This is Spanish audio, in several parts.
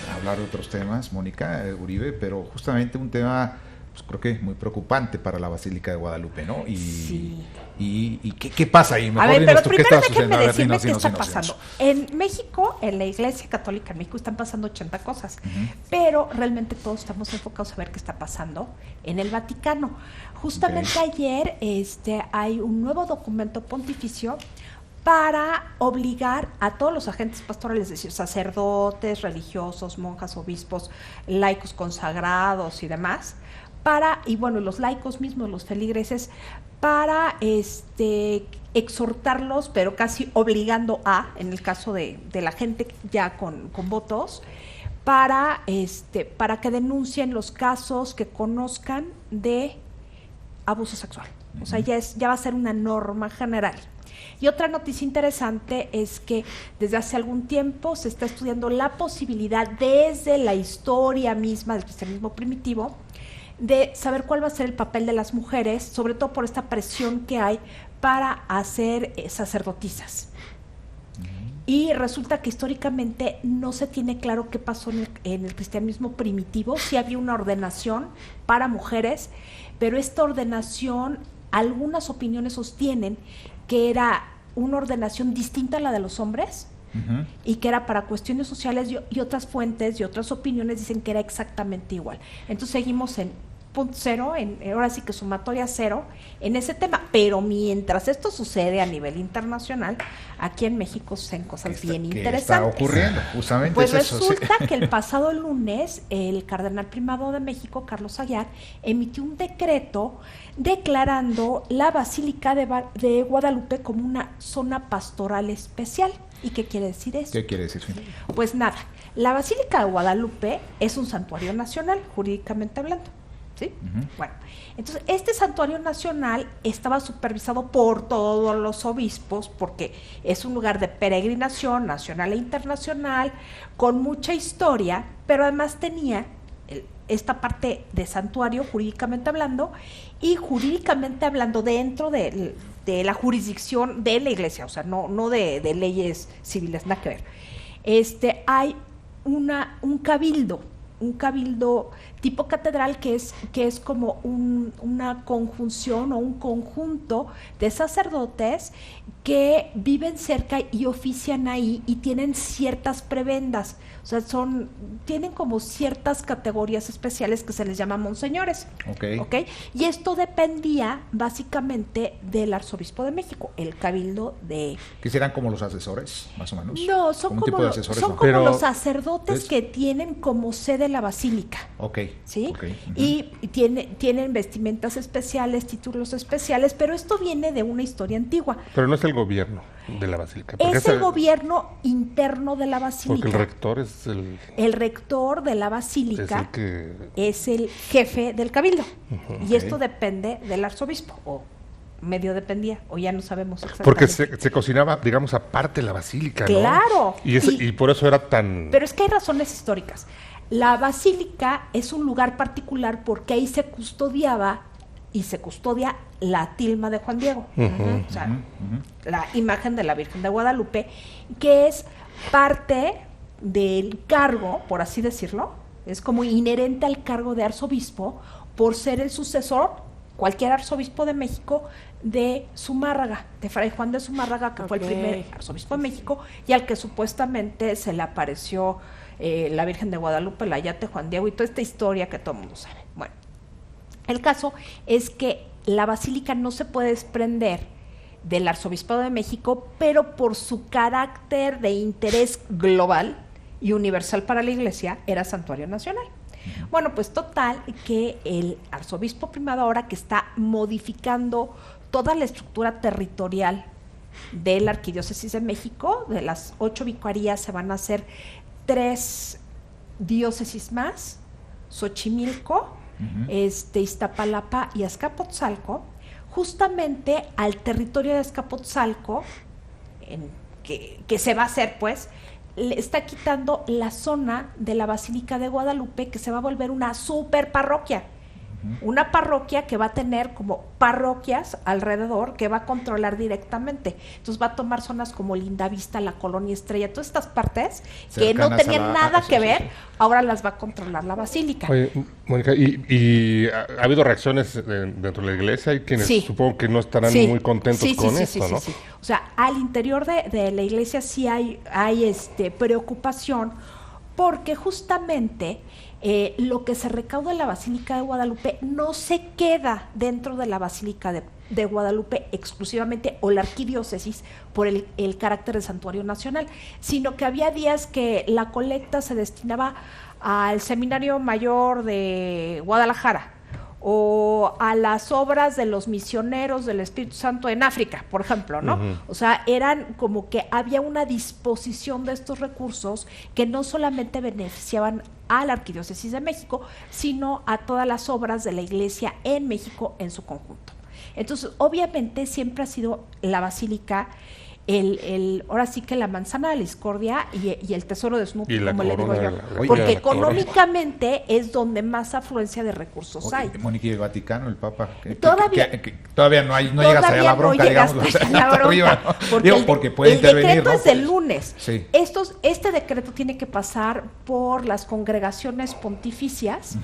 a hablar de otros temas, Mónica Uribe, pero justamente un tema, pues creo que muy preocupante para la Basílica de Guadalupe, ¿no? ¿Y qué pasa ahí? Mejor dinos tú, ¿qué está sucediendo? A ver, dinos, qué está pasando. En México, en la Iglesia Católica en México, están pasando 80 cosas, pero realmente todos estamos enfocados a ver qué está pasando en el Vaticano. Justamente ayer hay un nuevo documento pontificio para obligar a todos los agentes pastorales, es decir, sacerdotes, religiosos, monjas, obispos, laicos consagrados y demás, y bueno, los laicos mismos, los feligreses, para exhortarlos, pero casi obligando en el caso de la gente ya con votos, para que denuncien los casos que conozcan de abuso sexual. O sea, ya va a ser una norma general. Y otra noticia interesante es que desde hace algún tiempo se está estudiando la posibilidad, desde la historia misma del cristianismo primitivo, de saber cuál va a ser el papel de las mujeres, sobre todo por esta presión que hay para hacer sacerdotisas. Y resulta que históricamente no se tiene claro qué pasó en el cristianismo primitivo. Sí había una ordenación para mujeres, pero esta ordenación, algunas opiniones sostienen que era una ordenación distinta a la de los hombres, y que era para cuestiones sociales, y otras fuentes y otras opiniones dicen que era exactamente igual. Entonces seguimos en punto cero, ahora sí que sumatoria cero en ese tema, pero mientras esto sucede a nivel internacional, aquí en México suceden cosas bien interesantes. ¿Qué está ocurriendo? Justamente pues resulta que el pasado lunes el cardenal primado de México, Carlos Aguiar, emitió un decreto declarando la Basílica de Guadalupe como una zona pastoral especial. ¿Y qué quiere decir eso? ¿Qué quiere decir? Pues nada, la Basílica de Guadalupe es un santuario nacional, jurídicamente hablando. ¿Sí? Bueno, entonces este santuario nacional estaba supervisado por todos los obispos porque es un lugar de peregrinación nacional e internacional con mucha historia, pero además tenía esta parte de santuario jurídicamente hablando, y jurídicamente hablando dentro de la jurisdicción de la iglesia, o sea, no de leyes civiles, nada que ver. Hay un cabildo tipo catedral que es como una conjunción o un conjunto de sacerdotes que viven cerca y ofician ahí y tienen ciertas prebendas, o sea, tienen como ciertas categorías especiales que se les llama monseñores. ¿Okay? Y esto dependía básicamente del arzobispo de México, el cabildo de... ¿Que serán como los asesores, más o menos? No, son como los sacerdotes que tienen como sede la basílica. ¿Sí? Y tienen vestimentas especiales, títulos especiales, pero esto viene de una historia antigua. Pero no es el gobierno de la basílica. Es el gobierno interno de la basílica. Porque el rector es el rector de la basílica es el jefe del cabildo. Y esto depende del arzobispo, o medio dependía, o ya no sabemos exactamente. Porque se cocinaba, digamos, aparte la basílica, ¿no? Claro. Y por eso era tan... Pero es que hay razones históricas. La basílica es un lugar particular porque ahí se custodiaba y se custodia la tilma de Juan Diego, o sea, la imagen de la Virgen de Guadalupe, que es parte del cargo, por así decirlo, es como inherente al cargo de arzobispo por ser el sucesor, cualquier arzobispo de México, de Zumárraga, de Fray Juan de Zumárraga, que fue el primer arzobispo de México, y al que supuestamente se le apareció la Virgen de Guadalupe, la Yate Juan Diego y toda esta historia que todo el mundo sabe. Bueno, el caso es que la basílica no se puede desprender del arzobispado de México, pero por su carácter de interés global y universal para la iglesia, era santuario nacional. Bueno, pues total que el arzobispo primado, ahora que está modificando toda la estructura territorial de la Arquidiócesis de México, de las 8 vicarías se van a hacer 3 diócesis más, Xochimilco, Iztapalapa y Azcapotzalco. Justamente al territorio de Azcapotzalco, que se va a hacer, pues, le está quitando la zona de la Basílica de Guadalupe, que se va a volver una super parroquia. Una parroquia que va a tener como parroquias alrededor, que va a controlar directamente. Entonces va a tomar zonas como Lindavista, la Colonia Estrella, todas estas partes que no tenían nada que ver ahora las va a controlar la basílica. Oye, Mónica, ¿y ha habido reacciones dentro de la iglesia? Hay quienes supongo que no estarán muy contentos con esto, ¿no? Sí. O sea, al interior de la iglesia sí hay preocupación, porque justamente lo que se recauda en la Basílica de Guadalupe no se queda dentro de la Basílica de Guadalupe exclusivamente, o la arquidiócesis, por el carácter de santuario nacional, sino que había días que la colecta se destinaba al Seminario Mayor de Guadalajara, o a las obras de los misioneros del Espíritu Santo en África, por ejemplo, ¿no? Uh-huh. O sea, eran como que había una disposición de estos recursos que no solamente beneficiaban a la Arquidiócesis de México, sino a todas las obras de la Iglesia en México en su conjunto. Entonces, obviamente, siempre ha sido la basílica ahora sí que la manzana de la discordia y el tesoro de Snoopy, como le digo yo, porque económicamente es donde más afluencia de recursos hay. Mónica, y el Vaticano, el Papa, todavía no llega hasta la bronca, digamos, arriba, ¿no? Porque puede intervenir. El decreto es del lunes. Sí. Este decreto tiene que pasar por las congregaciones pontificias,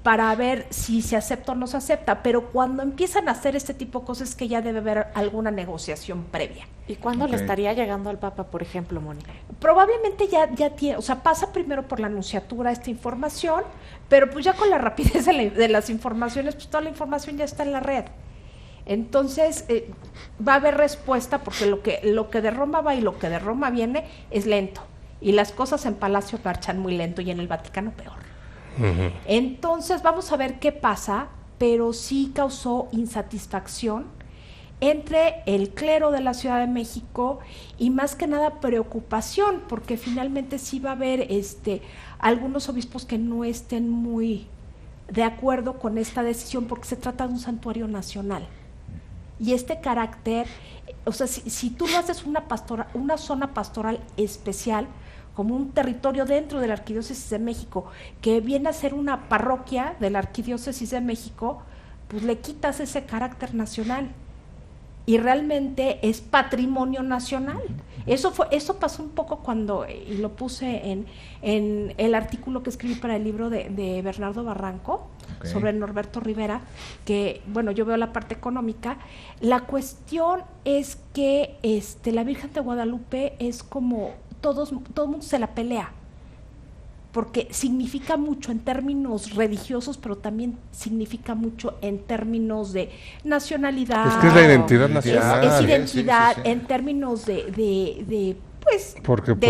para ver si se acepta o no se acepta, pero cuando empiezan a hacer este tipo de cosas es que ya debe haber alguna negociación previa. ¿Y cuándo le estaría llegando al Papa, por ejemplo, Mónica? Probablemente ya tiene, o sea, pasa primero por la anunciatura esta información, pero pues ya con la rapidez de las informaciones, pues toda la información ya está en la red. Entonces, va a haber respuesta, porque lo que de Roma va y lo que de Roma viene es lento, y las cosas en Palacio marchan muy lento, y en el Vaticano peor. Uh-huh. Entonces vamos a ver qué pasa, pero sí causó insatisfacción entre el clero de la Ciudad de México y más que nada preocupación, porque finalmente sí va a haber algunos obispos que no estén muy de acuerdo con esta decisión, porque se trata de un santuario nacional y este carácter, o sea, si tú lo haces una zona pastoral especial, como un territorio dentro de la Arquidiócesis de México, que viene a ser una parroquia de la Arquidiócesis de México, pues le quitas ese carácter nacional. Y realmente es patrimonio nacional. Eso pasó un poco cuando, y lo puse en el artículo que escribí para el libro de Bernardo Barranco, sobre Norberto Rivera, que, bueno, yo veo la parte económica. La cuestión es que la Virgen de Guadalupe es como todo el mundo se la pelea, porque significa mucho en términos religiosos, pero también significa mucho en términos de nacionalidad. Es que es la identidad nacional. Es identidad, sí. En términos de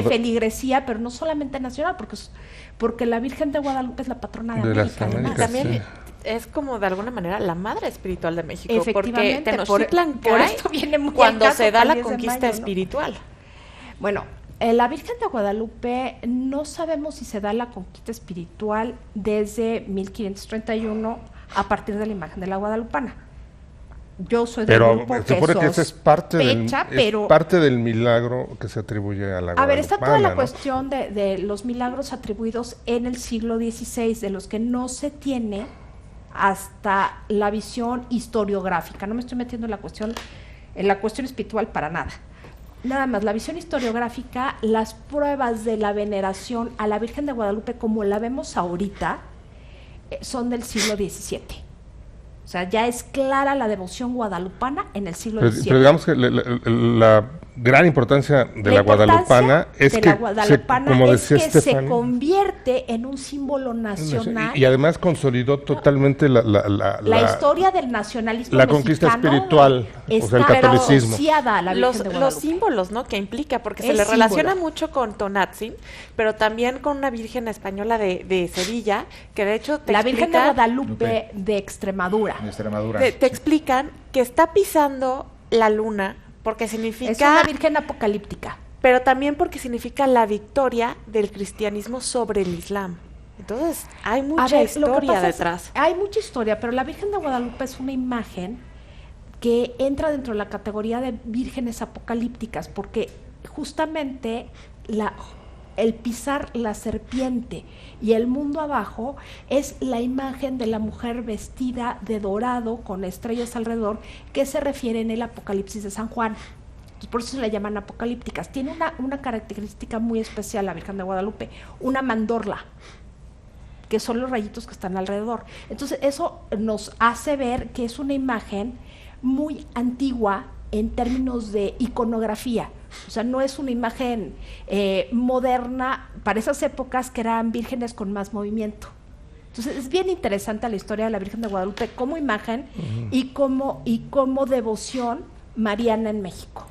feligresía, pero no solamente nacional, porque la Virgen de Guadalupe es la patrona de América. También es como de alguna manera la madre espiritual de México, efectivamente, porque Tenochtitlan por esto viene muy cuando se da la conquista espiritual. Bueno, la Virgen de Guadalupe, no sabemos si se da la conquista espiritual desde 1531 a partir de la imagen de la guadalupana. Yo soy del grupo que supone que esa es parte del milagro que se atribuye a la guadalupana. A ver, está toda la cuestión de los milagros atribuidos en el siglo XVI, de los que no se tiene hasta la visión historiográfica. No me estoy metiendo en la cuestión espiritual para nada. Nada más, la visión historiográfica, las pruebas de la veneración a la Virgen de Guadalupe como la vemos ahorita, son del siglo XVII. O sea, ya es clara la devoción guadalupana en el siglo XVII. Pero digamos que la gran importancia de la guadalupana es que, como decía Estefany, se convierte en un símbolo nacional. Y además consolidó totalmente la historia del nacionalismo la conquista espiritual, o sea, el catolicismo. A la Virgen de Guadalupe. Los símbolos, ¿no?, que implica, porque se le relaciona mucho con Tonantzin, pero también con una virgen española de Sevilla, que de hecho la Virgen de Guadalupe de Extremadura. Te explican que está pisando la luna porque significa... Es una virgen apocalíptica. Pero también porque significa la victoria del cristianismo sobre el Islam. Entonces, hay mucha historia detrás. Hay mucha historia, pero la Virgen de Guadalupe es una imagen que entra dentro de la categoría de vírgenes apocalípticas, porque justamente el pisar la serpiente y el mundo abajo es la imagen de la mujer vestida de dorado con estrellas alrededor, que se refiere en el Apocalipsis de San Juan. Entonces, por eso se le llaman apocalípticas. Tiene una característica muy especial la Virgen de Guadalupe, una mandorla, que son los rayitos que están alrededor. Entonces, eso nos hace ver que es una imagen muy antigua en términos de iconografía. O sea, no es una imagen moderna para esas épocas que eran vírgenes con más movimiento. Entonces, es bien interesante la historia de la Virgen de Guadalupe como imagen y como devoción mariana en México.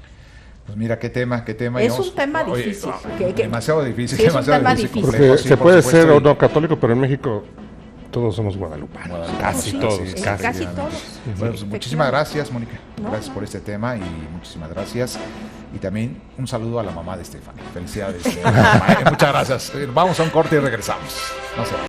Pues mira, qué tema. Es un tema difícil. Demasiado difícil. Sí, es un tema difícil. Porque se puede ser o no católico, pero en México todos somos guadalupanos. Casi todos. Casi todos. Bueno, pues muchísimas gracias, Mónica. Gracias por este tema y muchísimas gracias. Y también un saludo a la mamá de Stephanie. Felicidades. Muchas gracias. Vamos a un corte y regresamos. No se vayan.